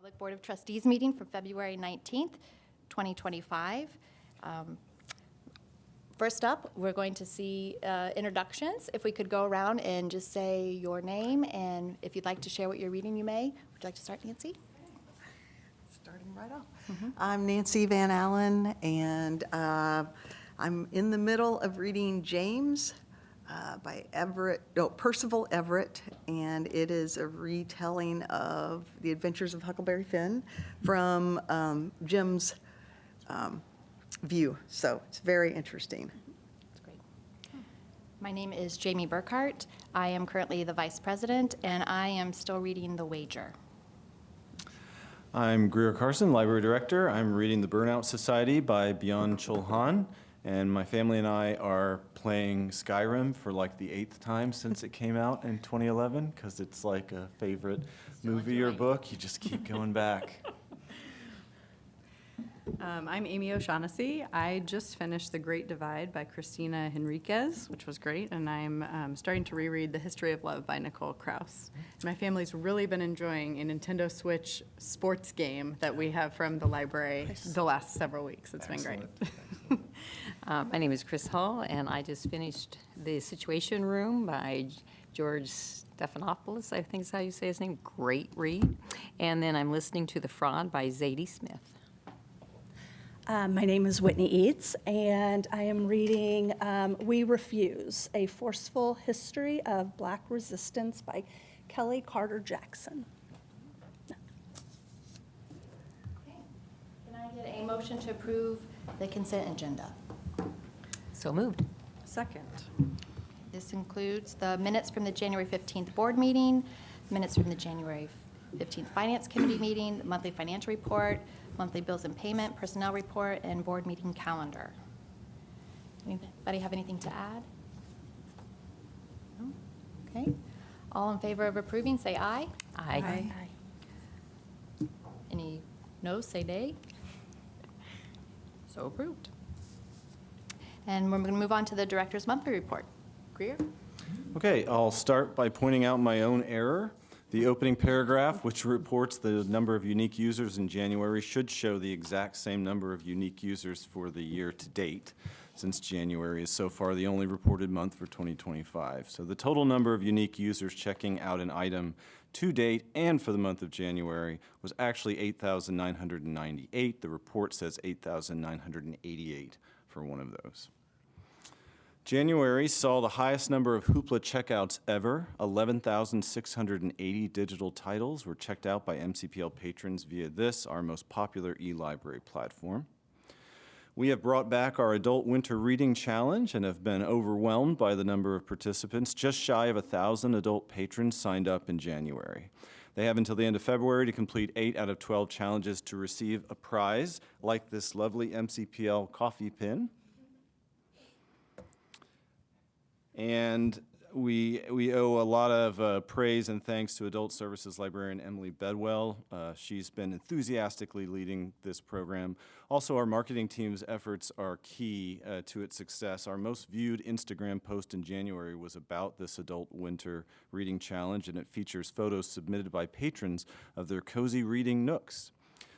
Public Board of Trustees meeting for February 19th, 2025. First up, we're going to see introductions. If we could go around and just say your name, and if you'd like to share what you're reading, you may. Would you like to start, Nancy? Starting right off. I'm Nancy Van Allen, and I'm in the middle of reading James by Percival Everett, and it is a retelling of the adventures of Huckleberry Finn from Jim's view. So it's very interesting. That's great. My name is Jamie Burkhart. I am currently the Vice President, and I am still reading The Wager. I'm Greer Carson, Library Director. I'm reading The Burnout Society by Bjorn Chulhan, and my family and I are playing Skyrim for like the 8th time since it came out in 2011, because it's like a favorite movie or book. You just keep going back. I'm Amy O'Shaughnessy. I just finished The Great Divide by Christina Henriquez, which was great, and I'm starting to reread The History of Love by Nicole Krauss. My family's really been enjoying a Nintendo Switch sports game that we have from the library the last several weeks. It's been great. My name is Chris Hall, and I just finished The Situation Room by George Stephanopoulos, I think is how you say his name. Great read. And then I'm listening to The Fraud by Zadie Smith. My name is Whitney Eads, and I am reading We Refuse, A Forceful History of Black Resistance by Kelly Carter Jackson. Okay. Can I get a motion to approve the consent agenda? So moved. Second. This includes the minutes from the January 15th board meeting, minutes from the January 15th Finance Committee meeting, the monthly financial report, monthly bills and payment, personnel report, and board meeting calendar. Anybody have anything to add? No? Okay. All in favor of approving, say aye. Aye. Any no's, say nay. So approved. And we're going to move on to the director's monthly report. Greer? Okay, I'll start by pointing out my own error. The opening paragraph, which reports the number of unique users in January, should show the exact same number of unique users for the year to date, since January is so far the only reported month for 2025. So the total number of unique users checking out an item to date and for the month of January was actually 8,998. The report says 8,988 for one of those. January saw the highest number of Hoopla checkouts ever. 11,680 digital titles were checked out by MCPL patrons via this, our most popular e-library platform. We have brought back our Adult Winter Reading Challenge and have been overwhelmed by the number of participants. Just shy of 1,000 adult patrons signed up in January. They have until the end of February to complete 8 out of 12 challenges to receive a prize, like this lovely MCPL coffee pin. And we owe a lot of praise and thanks to Adult Services librarian Emily Bedwell. She's been enthusiastically leading this program. Also, our marketing team's efforts are key to its success. Our most viewed Instagram post in January was about this Adult Winter Reading Challenge, and it features photos submitted by patrons of their cozy reading nooks.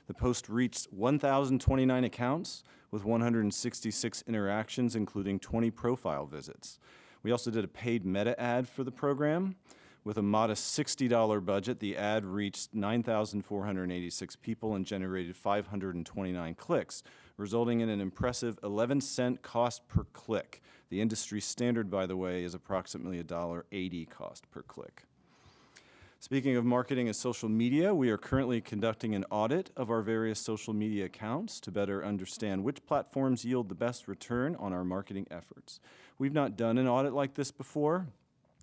The post reached 1,029 accounts with 166 interactions, including 20 profile visits. We also did a paid meta ad for the program. With a modest $60 budget, the ad reached 9,486 people and generated 529 clicks, resulting in an impressive 11-cent cost per click. The industry standard, by the way, is approximately $1.80 cost per click. Speaking of marketing and social media, we are currently conducting an audit of our various social media accounts to better understand which platforms yield the best return on our marketing efforts. We've not done an audit like this before,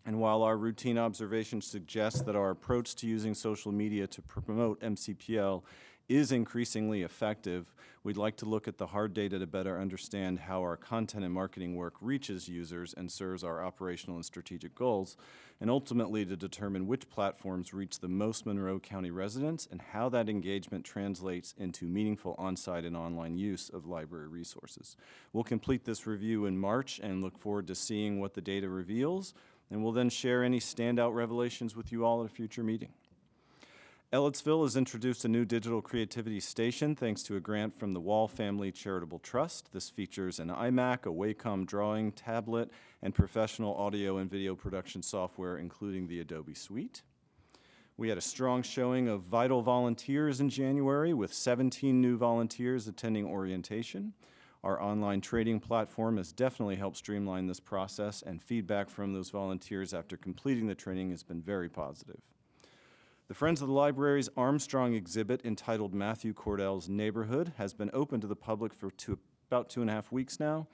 and while our routine observations suggest that our approach to using social media to promote MCPL is increasingly effective, we'd like to look at the hard data to better understand how our content and marketing work reaches users and serves our operational and strategic goals, and ultimately to determine which platforms reach the most Monroe County residents and how that engagement translates into meaningful on-site and online use of library resources. We'll complete this review in March and look forward to seeing what the data reveals, and we'll then share any standout revelations with you all at a future meeting. Ellettsville has introduced a new digital creativity station thanks to a grant from the Wall Family Charitable Trust. This features an iMac, a Wacom drawing tablet, and professional audio and video production software, including the Adobe Suite. We had a strong showing of vital volunteers in January, with 17 new volunteers attending orientation. Our online training platform has definitely helped streamline this process, and feedback from those volunteers after completing the training has been very positive. The Friends of the Library's Armstrong exhibit, entitled Matthew Cordell's Neighborhood, has been open to the public for about 2.5 weeks now.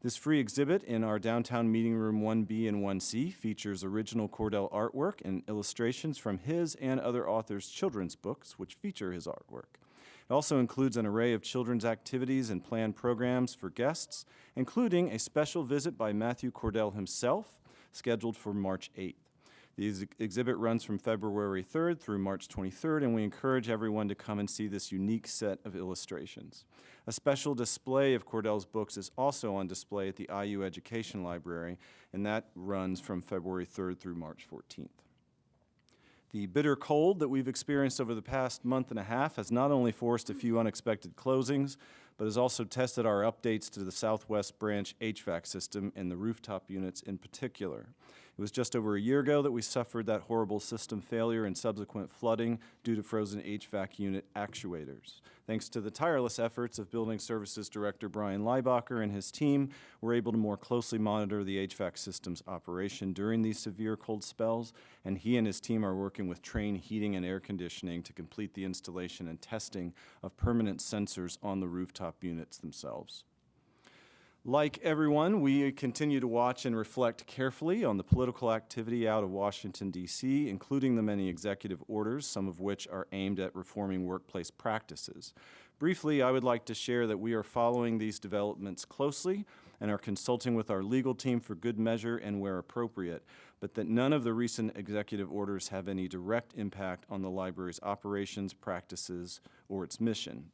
This free exhibit in our downtown meeting room 1B and 1C features original Cordell artwork and illustrations from his and other authors' children's books, which feature his artwork. It also includes an array of children's activities and planned programs for guests, including a special visit by Matthew Cordell himself, scheduled for March 8th. The exhibit runs from February 3rd through March 23rd, and we encourage everyone to come and see this unique set of illustrations. A special display of Cordell's books is also on display at the IU Education Library, and that runs from February 3rd through March 14th. The bitter cold that we've experienced over the past month and a half has not only forced a few unexpected closings, but has also tested our updates to the Southwest Branch HVAC system and the rooftop units in particular. It was just over a year ago that we suffered that horrible system failure and subsequent flooding due to frozen HVAC unit actuators. Thanks to the tireless efforts of Building Services Director Brian Leibacher and his team, we're able to more closely monitor the HVAC system's operation during these severe cold spells, and he and his team are working with Trane Heating and Air Conditioning to complete the installation and testing of permanent sensors on the rooftop units themselves. Like everyone, we continue to watch and reflect carefully on the political activity out of Washington, D.C., including the many executive orders, some of which are aimed at reforming workplace practices. Briefly, I would like to share that we are following these developments closely and are consulting with our legal team for good measure and where appropriate, but that none of the recent executive orders have any direct impact on the library's operations, practices, or its mission.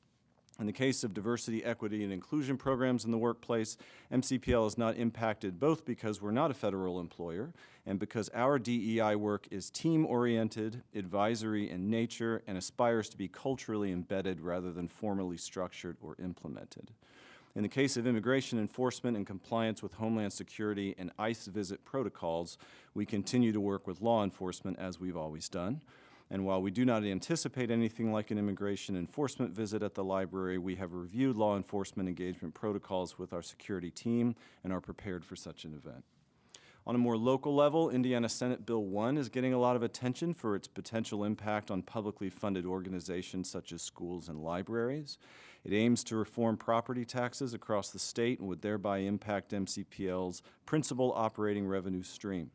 In the case of diversity, equity, and inclusion programs in the workplace, MCPL is not impacted both because we're not a federal employer and because our DEI work is team-oriented, advisory in nature, and aspires to be culturally embedded rather than formally structured or implemented. In the case of immigration enforcement and compliance with Homeland Security and ICE visit protocols, we continue to work with law enforcement as we've always done. And while we do not anticipate anything like an immigration enforcement visit at the library, we have reviewed law enforcement engagement protocols with our security team and are prepared for such an event. On a more local level, Indiana Senate Bill 1 is getting a lot of attention for its potential impact on publicly funded organizations such as schools and libraries. It aims to reform property taxes across the state and would thereby impact MCPL's principal operating revenue stream.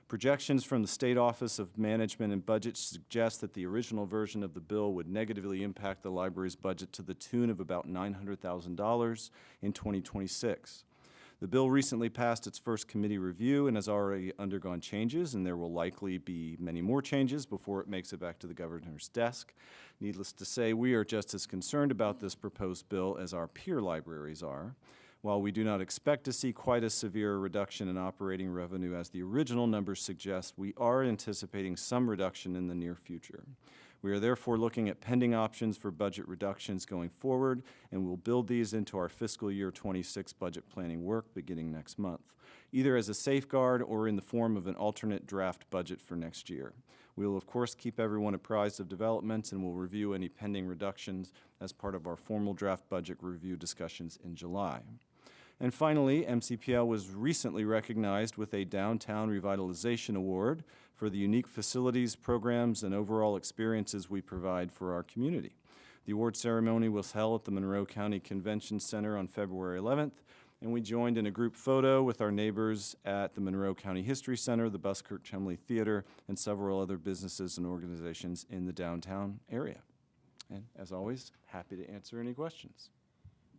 Projections from the State Office of Management and Budget suggest that the original version of the bill would negatively impact the library's budget to the tune of about $900,000 in 2026. The bill recently passed its first committee review and has already undergone changes, and there will likely be many more changes before it makes it back to the governor's desk. Needless to say, we are just as concerned about this proposed bill as our peer libraries are. While we do not expect to see quite as severe a reduction in operating revenue as the original numbers suggest, we are anticipating some reduction in the near future. We are therefore looking at pending options for budget reductions going forward, and we'll build these into our fiscal year 26 budget planning work beginning next month, either as a safeguard or in the form of an alternate draft budget for next year. We will, of course, keep everyone apprised of developments and will review any pending reductions as part of our formal draft budget review discussions in July. And finally, MCPL was recently recognized with a Downtown Revitalization Award for the unique facilities, programs, and overall experiences we provide for our community. The award ceremony was held at the Monroe County Convention Center on February 11th, and we joined in a group photo with our neighbors at the Monroe County History Center, the Buskirk-Chumley Theater, and several other businesses and organizations in the downtown area. And as always, happy to answer any questions.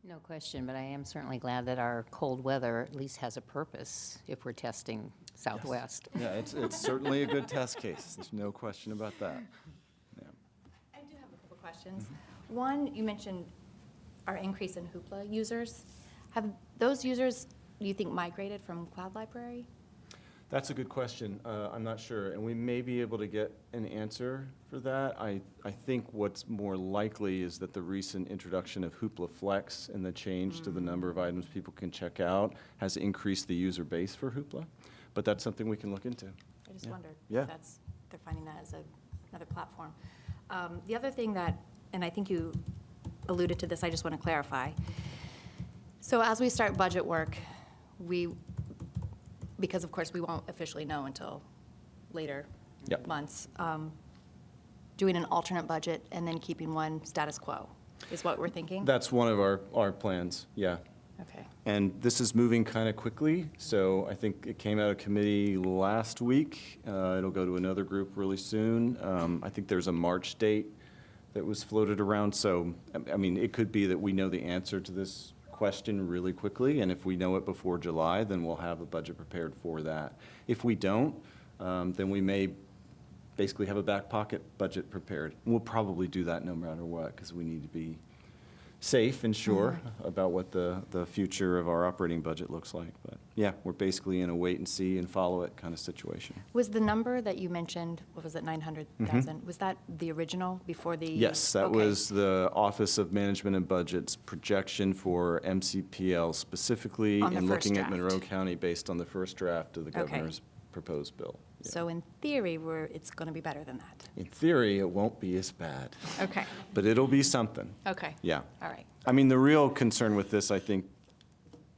No question, but I am certainly glad that our cold weather at least has a purpose if we're testing Southwest. Yeah, it's certainly a good test case. There's no question about that. Yeah. I do have a couple questions. One, you mentioned our increase in Hoopla users. Have those users, do you think, migrated from Cloud Library? That's a good question. I'm not sure, and we may be able to get an answer for that. I think what's more likely is that the recent introduction of Hoopla Flex and the change to the number of items people can check out has increased the user base for Hoopla, but that's something we can look into. I just Yeah. wondered Yeah. if they're finding that as another platform. The other thing that, and I think you alluded to this, I just want to clarify. So as we start budget work, because of course we won't officially know until later Yep. months, doing an alternate budget and then keeping one status quo is what we're thinking? That's one of our plans, yeah. Okay. And this is moving kind of quickly, so I think it came out of committee last week. It'll go to another group really soon. I think there's a March date that was floated around, so, I mean, it could be that we know the answer to this question really quickly, and if we know it before July, then we'll have a budget prepared for that. If we don't, then we may basically have a back pocket budget prepared. We'll probably do that no matter what, because we need to be safe and sure about what the future of our operating budget looks like. But yeah, we're basically in a wait and see and follow it kind of situation. Was the number that you mentioned, what was it, 900,000? Was that the original before the? Yes, that Okay. was the Office of Management and Budget's projection for MCPL specifically On the in first looking at draft. Monroe County based on the first draft of the Okay. governor's proposed bill. Yeah. So in theory, it's going to be better than that. In theory, it won't be as bad, Okay, but it'll be something. okay. Yeah. All right. I mean, the real concern with this, I think,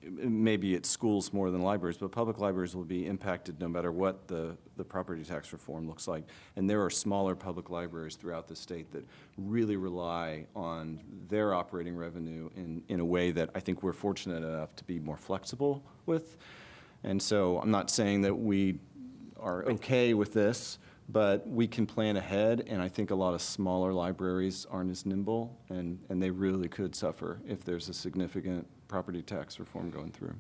maybe it's schools more than libraries, but public libraries will be impacted no matter what the property tax reform looks like. And there are smaller public libraries throughout the state that really rely on their operating revenue in a way that I think we're fortunate enough to be more flexible with. And so I'm not saying that we are okay with this, but we can plan ahead, and I think a lot of smaller libraries aren't as nimble, and they really could suffer if there's a significant property tax reform going through.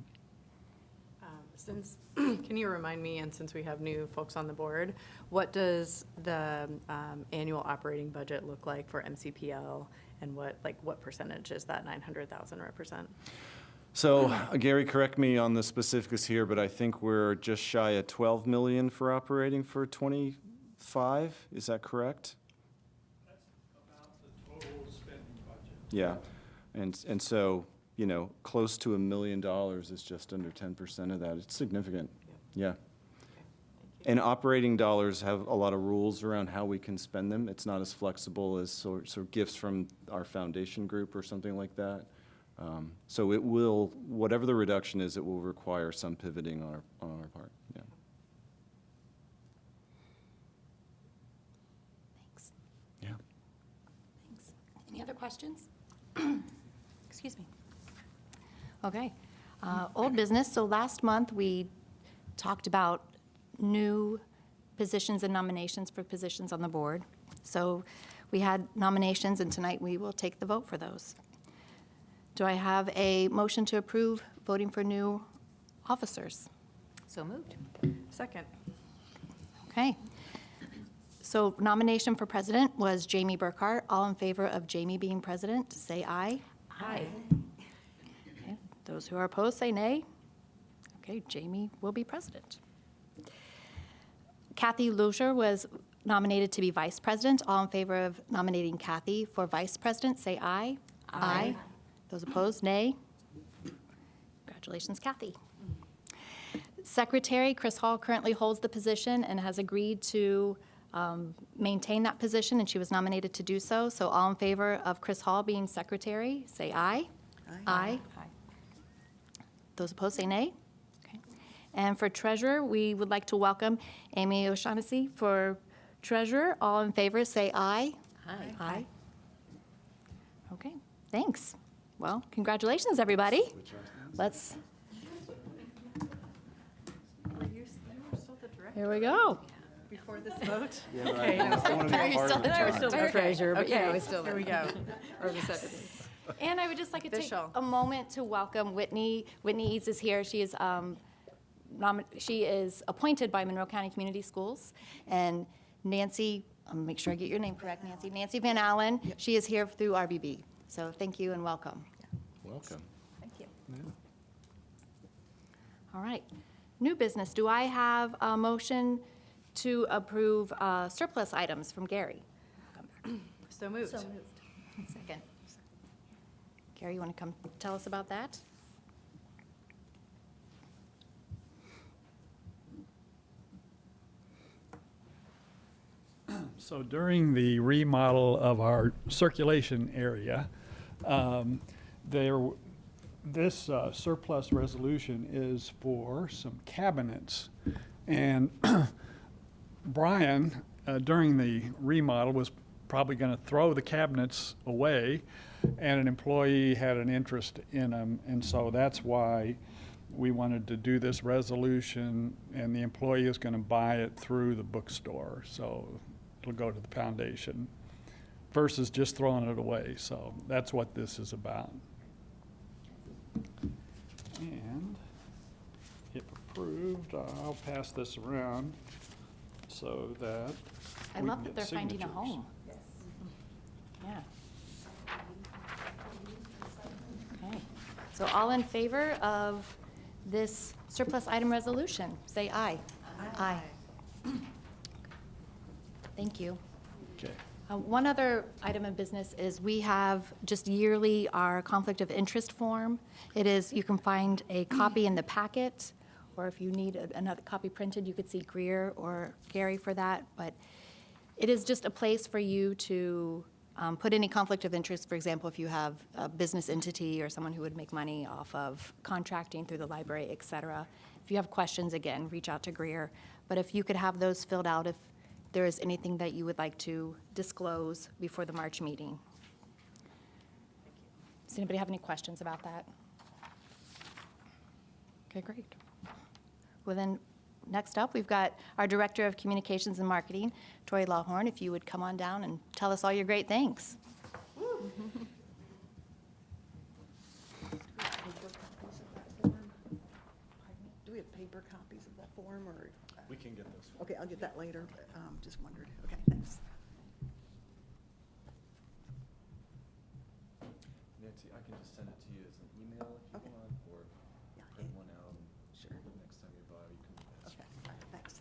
Can you remind me, and since we have new folks on the board, what does the annual operating budget look like for MCPL, and what percentage does that 900,000 represent? So, Gary, correct me on the specifics here, but I think we're just shy of 12 million for operating for 25, is that correct? That's about the total spending budget. Yeah, and so, you know, close to $1 million is just under 10% of that. It's significant, yeah. And operating dollars have a lot of rules around how we can spend them. It's not as flexible as sort of gifts from our foundation group or something like that. So it will, whatever the reduction is, it will require some pivoting on our part, yeah. Thanks. Yeah. Thanks. Any other questions? Excuse me. Okay. Old business. So last month, we talked about new positions and nominations for positions on the board. So we had nominations, and tonight we will take the vote for those. Do I have a motion to approve voting for new officers? So moved. Second. Okay. So nomination for president was Jamie Burkhart. All in favor of Jamie being president, say aye. Aye. Okay. Those who are opposed, say nay. Okay, Jamie will be president. Kathy Lozier was nominated to be vice president. All in favor of nominating Kathy for vice president, say aye. Aye. Those opposed, nay. Congratulations, Kathy. Secretary, Chris Hall currently holds the position and has agreed to maintain that position, and she was nominated to do so. So all in favor of Chris Hall being secretary, say aye. Aye. Those opposed, say nay. Okay. And for treasurer, we would like to welcome Amy O'Shaughnessy for treasurer. All in favor, say aye. Aye. Aye. Okay, thanks. Well, congratulations, everybody. Let's, here we go. Before this vote? Okay. I want to be a part of I was still the treasurer, but yeah, I Okay, was still. here we go. Or the secretary. And I would just like to take Official. a moment to welcome Whitney. Whitney Eads is here. She is appointed by Monroe County Community Schools. And Nancy, I'll make sure I get your name correct, Nancy. Nancy Van Allen, she is here through RBB. So thank you and welcome. Welcome. Thank you. All right. New business, do I have a motion to approve surplus items from Gary? So moved. So moved. Second. Gary, you want to come tell us about that? So during the remodel of our circulation area, this surplus resolution is for some cabinets. And Brian, during the remodel, was probably going to throw the cabinets away, and an employee had an interest in them. And so that's why we wanted to do this resolution, and the employee is going to buy it through the bookstore. So it'll go to the foundation versus just throwing it away. So that's what this is about. And if approved, I'll pass this around so that I we love can that get they're finding a signatures. home. Yeah. Okay, so all in favor of this surplus item resolution, say aye. Aye. Thank you. Okay. One other item of business is we have just yearly our conflict of interest form. It is, you can find a copy in the packet, or if you need another copy printed, you could see Greer or Gary for that. But it is just a place for you to put any conflict of interest. For example, if you have a business entity or someone who would make money off of contracting through the library, et cetera. If you have questions, again, reach out to Greer. But if you could have those filled out if there is anything that you would like to disclose before the March meeting. Does anybody have any questions about that? Okay, great. Well then, next up, we've got our Director of Communications and Marketing, Tori Lawhorn, if you would come on down and tell us all your great things. Do we have paper copies of that form, or? We can get this. Okay, I'll get that later, but just wondered. Okay, thanks. Nancy, I can just send it to you as an email if you Okay. want, or Yeah, print one out. And Sure. Next time you buy, you can pass Okay, it. all right, thanks.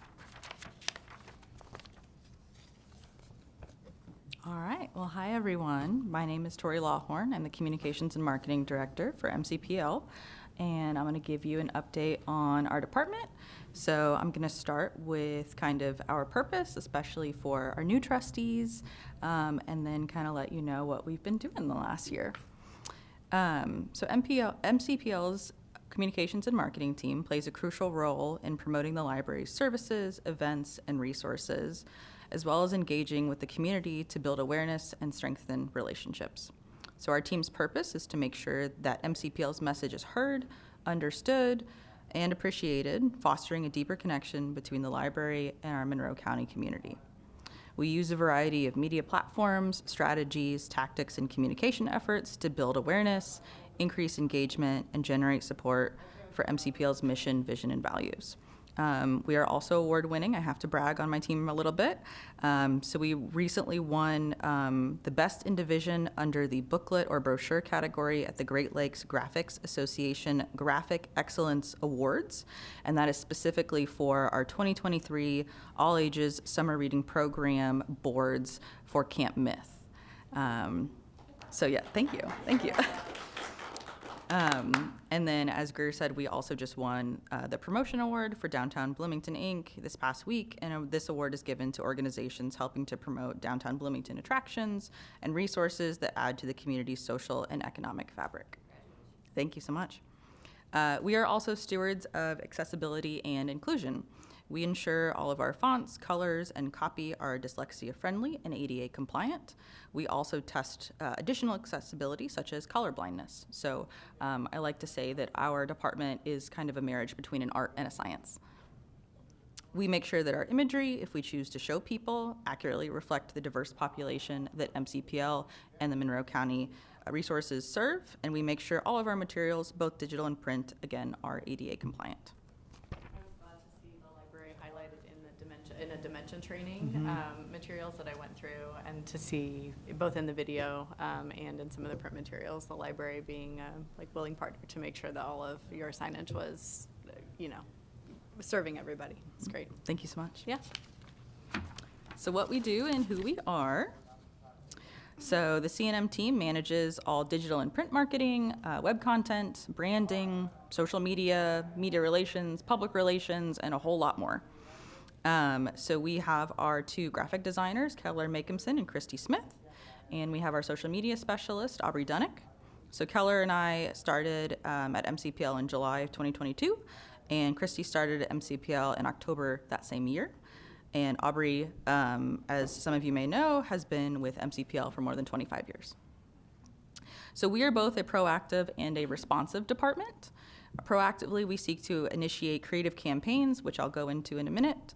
All right. Well, hi, everyone. My name is Tori Lawhorn. I'm the Communications and Marketing Director for MCPL, and I'm going to give you an update on our department. So I'm going to start with kind of our purpose, especially for our new trustees, and then kind of let you know what we've been doing the last year. So MCPL's Communications and Marketing team plays a crucial role in promoting the library's services, events, and resources, as well as engaging with the community to build awareness and strengthen relationships. So our team's purpose is to make sure that MCPL's message is heard, understood, and appreciated, fostering a deeper connection between the library and our Monroe County community. We use a variety of media platforms, strategies, tactics, and communication efforts to build awareness, increase engagement, and generate support for MCPL's mission, vision, and values. We are also award-winning. I have to brag on my team a little bit. So we recently won the Best in Division under the booklet or brochure category at the Great Lakes Graphics Association Graphic Excellence Awards, and that is specifically for our 2023 All Ages Summer Reading Program boards for Camp Myth. So yeah, thank you. And then, as Greer said, we also just won the Promotion Award for Downtown Bloomington, Inc. this past week, and this award is given to organizations helping to promote downtown Bloomington attractions and resources that add to the community's social and economic fabric. Thank you so much. We are also stewards of accessibility and inclusion. We ensure all of our fonts, colors, and copy are dyslexia-friendly and ADA compliant. We also test additional accessibility, such as color blindness. So I like to say that our department is kind of a marriage between an art and a science. We make sure that our imagery, if we choose to show people, accurately reflect the diverse population that MCPL and the Monroe County resources serve, and we make sure all of our materials, both digital and print, again, are ADA compliant. In a dimension training materials that I went through, and to see both in the video and in some of the print materials, the library being like willing partner to make sure that all of your signage was, serving everybody. It's great. Thank you so much. Yeah. So what we do and who we are. So the C&M team manages all digital and print marketing, web content, branding, social media, media relations, public relations, and a whole lot more. So we have our two graphic designers, Keller Makeimson and Christy Smith, and we have our social media specialist, Aubrey Dunnick. So Keller and I started at MCPL in July of 2022, and Christy started at MCPL in October that same year. And Aubrey, as some of you may know, has been with MCPL for more than 25 years. So we are both a proactive and a responsive department. Proactively, we seek to initiate creative campaigns, which I'll go into in a minute,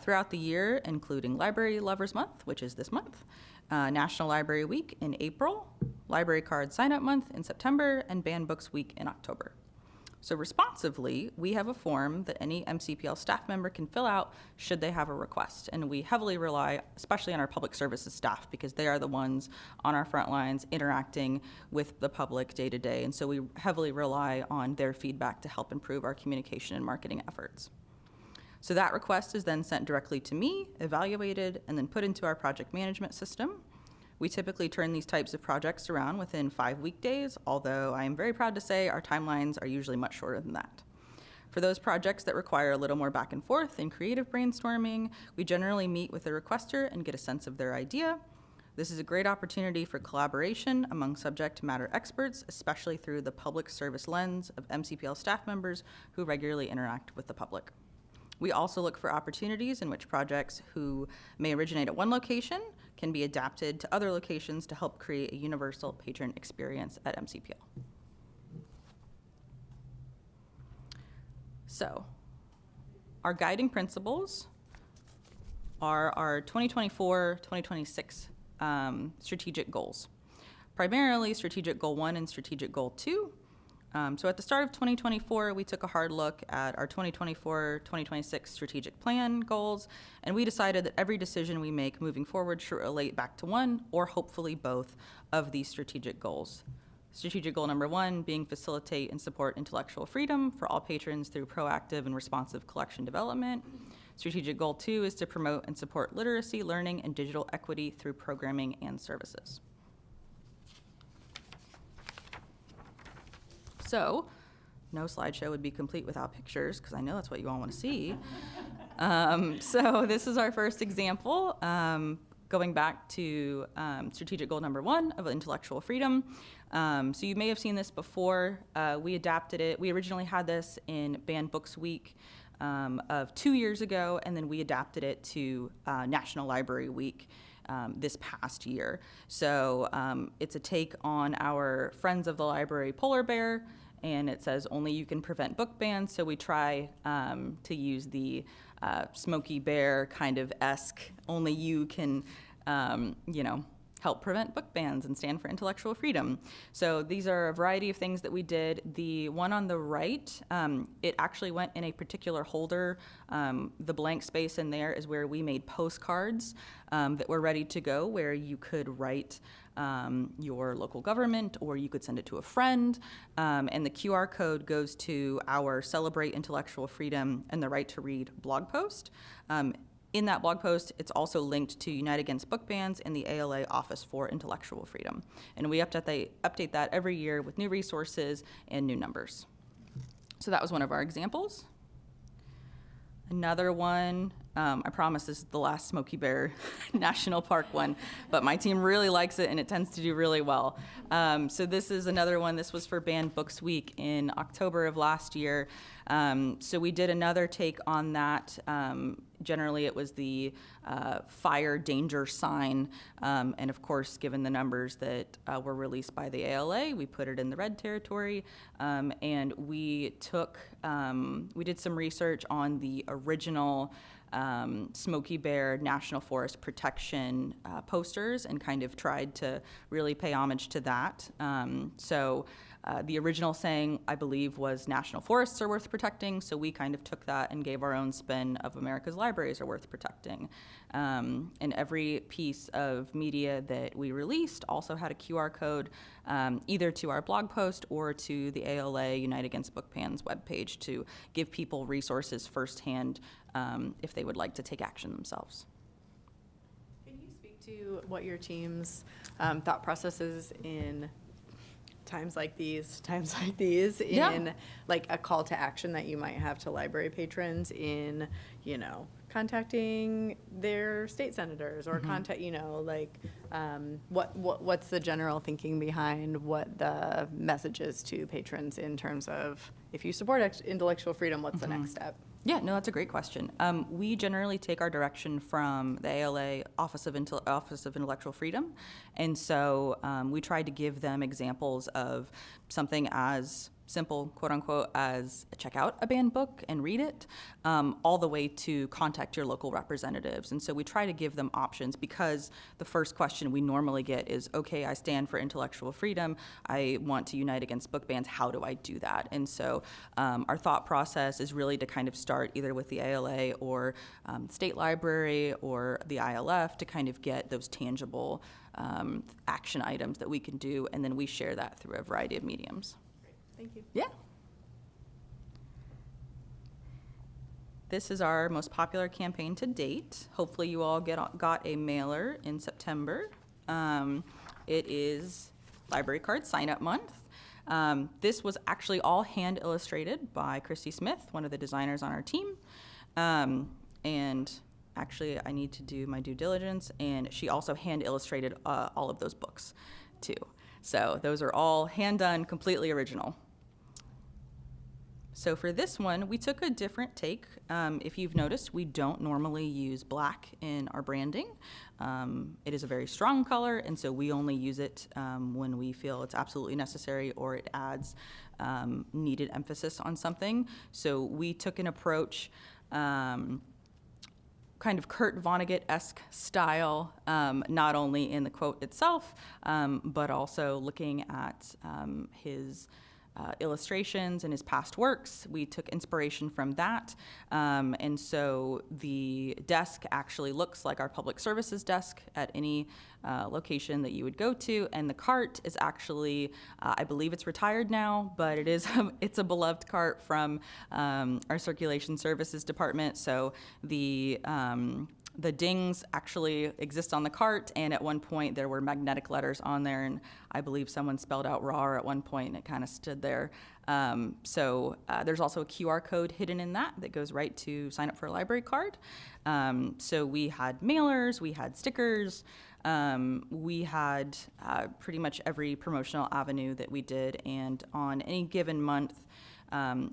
throughout the year, including Library Lovers Month, which is this month, National Library Week in April, Library Card Sign-Up Month in September, and Banned Books Week in October. So responsively, we have a form that any MCPL staff member can fill out should they have a request. And we heavily rely, especially on our public services staff, because they are the ones on our front lines interacting with the public day to day. And so we heavily rely on their feedback to help improve our communication and marketing efforts. So that request is then sent directly to me, evaluated, and then put into our project management system. We typically turn these types of projects around within 5 weekdays, although I am very proud to say our timelines are usually much shorter than that. For those projects that require a little more back and forth and creative brainstorming, we generally meet with the requester and get a sense of their idea. This is a great opportunity for collaboration among subject matter experts, especially through the public service lens of MCPL staff members who regularly interact with the public. We also look for opportunities in which projects who may originate at one location can be adapted to other locations to help create a universal patron experience at MCPL. So, our guiding principles are our 2024-2026 strategic goals. Primarily strategic goal 1 and strategic goal 2. So at the start of 2024, we took a hard look at our 2024-2026 strategic plan goals, and we decided that every decision we make moving forward should relate back to one, or hopefully both, of these strategic goals. Strategic goal number 1 being facilitate and support intellectual freedom for all patrons through proactive and responsive collection development. Strategic goal 2 is to promote and support literacy, learning, and digital equity through programming and services. So, no slideshow would be complete without pictures, because I know that's what you all want to see. So this is our first example, going back to strategic goal number 1 of intellectual freedom. So you may have seen this before. We adapted it. We originally had this in Banned Books Week of 2 years ago, and then we adapted it to National Library Week this past year. So it's a take on our Friends of the Library polar bear, and it says only you can prevent book bans. So we try to use the Smokey Bear kind of esque, only you can, help prevent book bans and stand for intellectual freedom. So these are a variety of things that we did. The one on the right, it actually went in a particular holder. The blank space in there is where we made postcards that were ready to go, where you could write your local government, or you could send it to a friend. And the QR code goes to our Celebrate Intellectual Freedom and the Right to Read blog post. In that blog post, it's also linked to Unite Against Book Bans and the ALA Office for Intellectual Freedom. And we update that every year with new resources and new numbers. So that was one of our examples. Another one, I promise this is the last Smokey Bear National Park one, but my team really likes it and it tends to do really well. So this is another one. This was for Banned Books Week in October of last year. So we did another take on that. Generally, it was the fire danger sign. And of course, given the numbers that were released by the ALA, we put it in the red territory. And we did some research on the original Smokey Bear National Forest Protection posters and kind of tried to really pay homage to that. So The original saying, I believe, was national forests are worth protecting, so we kind of took that and gave our own spin of America's libraries are worth protecting. And every piece of media that we released also had a QR code either to our blog post or to the ALA Unite Against Book Bans webpage to give people resources firsthand if they would like to take action themselves. Can you speak to what your team's thought process is in times like these, Yeah. in like a call to action that you might have to library patrons in, you know, contacting their state senators or contact, you know, like what's the general thinking behind what the message is to patrons in terms of if you support intellectual freedom, what's the next step? Yeah, no, that's a great question. We generally take our direction from the ALA Office of Intellectual Freedom, and so we tried to give them examples of something as simple, quote unquote, as check out a banned book and read it, all the way to contact your local representatives. And so we try to give them options because the first question we normally get is, okay, I stand for intellectual freedom. I want to unite against book bans. How do I do that? And so our thought process is really to kind of start either with the ALA or state library or the ILF to kind of get those tangible action items that we can do, and then we share that through a variety of mediums. Thank you. Yeah. This is our most popular campaign to date. Hopefully you all got a mailer in September. It is Library Card Sign-Up Month. This was actually all hand illustrated by Christy Smith, one of the designers on our team. And actually I need to do my due diligence, and she also hand illustrated all of those books too. So those are all hand done, completely original. So for this one, we took a different take. If you've noticed, we don't normally use black in our branding. It is a very strong color, and so we only use it when we feel it's absolutely necessary or it adds needed emphasis on something. So we took an approach kind of Kurt Vonnegut-esque style, not only in the quote itself, but also looking at his illustrations and his past works. We took inspiration from that. And so the desk actually looks like our public services desk at any location that you would go to. And the cart is actually, I believe it's retired now, but it is, it's a beloved cart from our circulation services department. So the dings actually exist on the cart, and at one point there were magnetic letters on there, and I believe someone spelled out RAR at one point, and it kind of stood there. So there's also a QR code hidden in that goes right to sign up for a library card. So we had mailers, we had stickers, we had pretty much every promotional avenue that we did, and on any given month,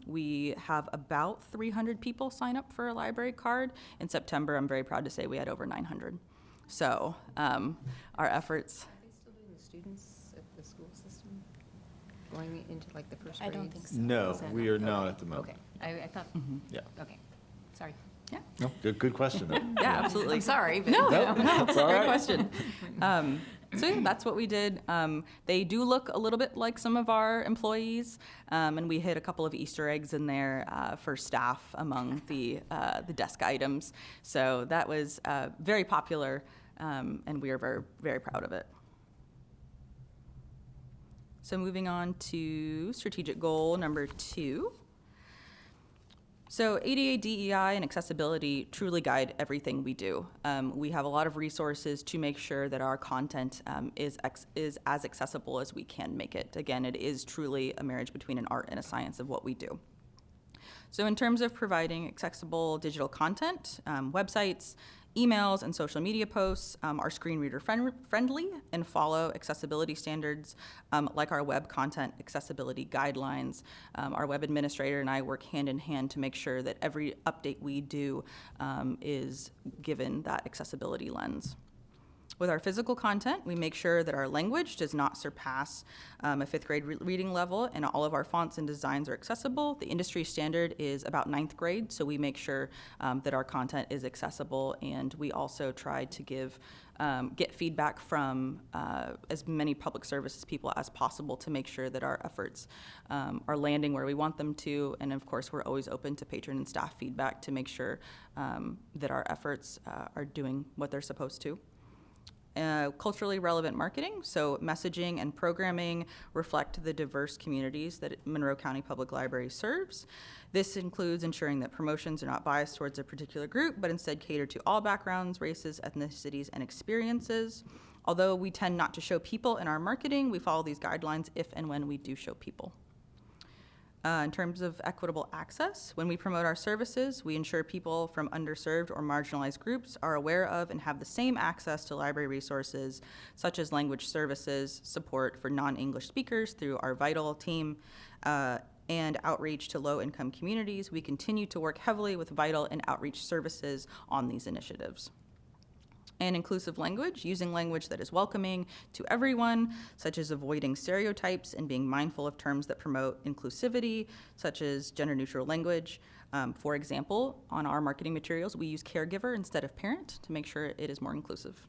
we have about 300 people sign up for a library card. In September, I'm very proud to say we had over 900. So our efforts. Are they still doing the students at the school system? Going into like the first I grades? don't think so. No, Is that we not- are not at the moment. Okay, I thought, Yeah. okay, sorry. Yeah. No, good question, though. Yeah, absolutely. I'm sorry, but. No, No, no, it's all great right. question. So yeah, that's what we did. They do look a little bit like some of our employees, and we hid a couple of Easter eggs in there for staff among the desk items. So that was very popular, and we are very, very proud of it. So moving on to strategic goal number 2. So ADA, DEI, and accessibility truly guide everything we do. We have a lot of resources to make sure that our content is as accessible as we can make it. Again, it is truly a marriage between an art and a science of what we do. So in terms of providing accessible digital content, websites, emails, and social media posts are screen reader friendly and follow accessibility standards like our web content accessibility guidelines. Our web administrator and I work hand in hand to make sure that every update we do is given that accessibility lens. With our physical content, we make sure that our language does not surpass a fifth grade reading level, and all of our fonts and designs are accessible. The industry standard is about ninth grade, so we make sure that our content is accessible, and we also try to get feedback from as many public services people as possible to make sure that our efforts are landing where we want them to. And of course, we're always open to patron and staff feedback to make sure that our efforts are doing what they're supposed to. Culturally relevant marketing, so messaging and programming reflect the diverse communities that Monroe County Public Library serves. This includes ensuring that promotions are not biased towards a particular group, but instead cater to all backgrounds, races, ethnicities, and experiences. Although we tend not to show people in our marketing, we follow these guidelines if and when we do show people. In terms of equitable access, when we promote our services, we ensure people from underserved or marginalized groups are aware of and have the same access to library resources, such as language services, support for non-English speakers through our VITAL team, and outreach to low-income communities. We continue to work heavily with VITAL and outreach services on these initiatives. And inclusive language, using language that is welcoming to everyone, such as avoiding stereotypes and being mindful of terms that promote inclusivity, such as gender-neutral language. For example, on our marketing materials, we use caregiver instead of parent to make sure it is more inclusive.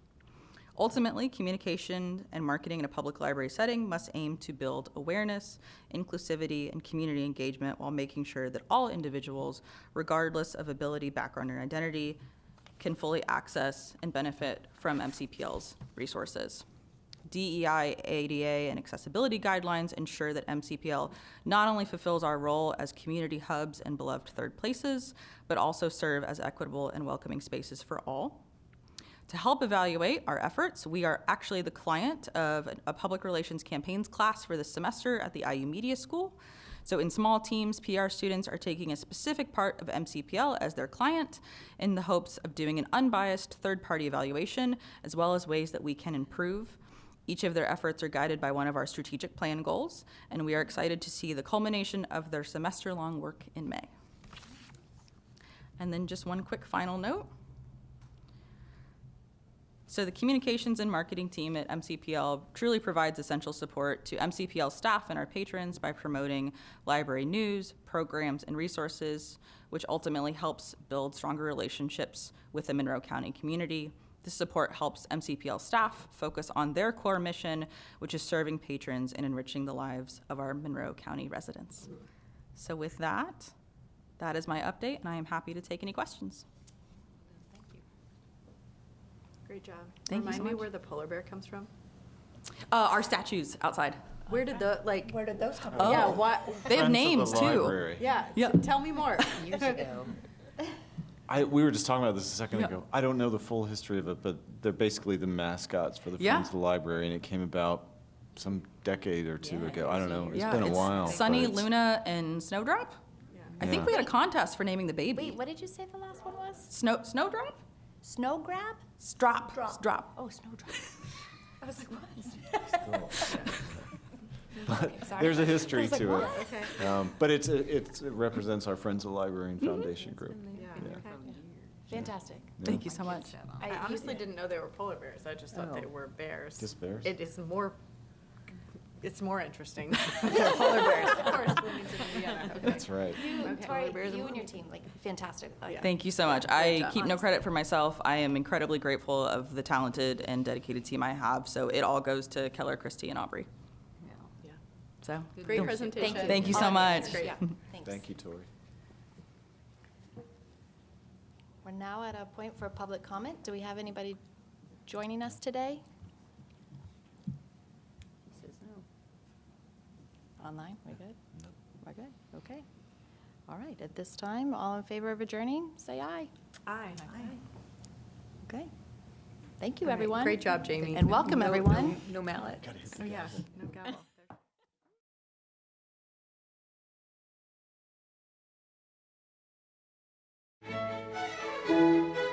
Ultimately, communication and marketing in a public library setting must aim to build awareness, inclusivity, and community engagement while making sure that all individuals, regardless of ability, background, or identity, can fully access and benefit from MCPL's resources. DEI, ADA, and accessibility guidelines ensure that MCPL not only fulfills our role as community hubs and beloved third places, but also serve as equitable and welcoming spaces for all. To help evaluate our efforts, we are actually the client of a public relations campaigns class for this semester at the IU Media School. So in small teams, PR students are taking a specific part of MCPL as their client in the hopes of doing an unbiased third-party evaluation, as well as ways that we can improve. Each of their efforts are guided by one of our strategic plan goals, and we are excited to see the culmination of their semester-long work in May. And then just one quick final note. So the communications and marketing team at MCPL truly provides essential support to MCPL staff and our patrons by promoting library news, programs, and resources, which ultimately helps build stronger relationships with the Monroe County community. This support helps MCPL staff focus on their core mission, which is serving patrons and enriching the lives of our Monroe County residents. So with that, that is my update, and I am happy to take any questions. Great job. Thank you so Remind me much. where the polar bear comes from? Our statues outside. Where did the, like, Where did those come Oh. from? yeah, what? They have Friends of the names too. library. Yeah, Yeah. tell me more. Years ago. We were just talking about this a second Yeah. ago. I don't know the full history of it, but they're basically the mascots for the Yeah. Friends of the Library, and it came about some decade or two ago. I don't know. It's Yeah, been a it's while. Sunny, but it's- Luna, and Snowdrop. I think Yeah. we had a contest for naming the baby. Wait, what did you say the last one was? Snowdrop? Snow grab? Strop. Drop. Drop. Oh, snowdrop. I was like, what? Sorry. There's a history like, to what? it. But it represents our Friends of the Library and Foundation group. Yeah. Fantastic. Thank you so much. I honestly didn't know they were polar bears. I just thought they were bears. Just bears? It is more, it's more interesting. They're polar bears. Of course, Bloomington, Indiana. Okay. That's right. You, Okay. Tori, Polar bears you and and your team, like, fantastic. Like, Thank you so much. Great I job. keep no credit for myself. I am incredibly grateful of the talented and dedicated team I have. So it all goes to Keller, Christy, and Aubrey. Yeah. So Great presentation. Thank you. Thank you so Oh, much. that's great. Yeah, thanks. Thank you, Tori. We're now at a point for public comment. Do we have anybody joining us today? Says no. Online, we good? We're good, okay. All right, at this time, all in favor of adjourning, say aye. Aye. Okay. Thank you, All right. everyone. Great job, Jamie. And welcome, everyone. No mallet. Oh, yeah, no gavel. Thank you.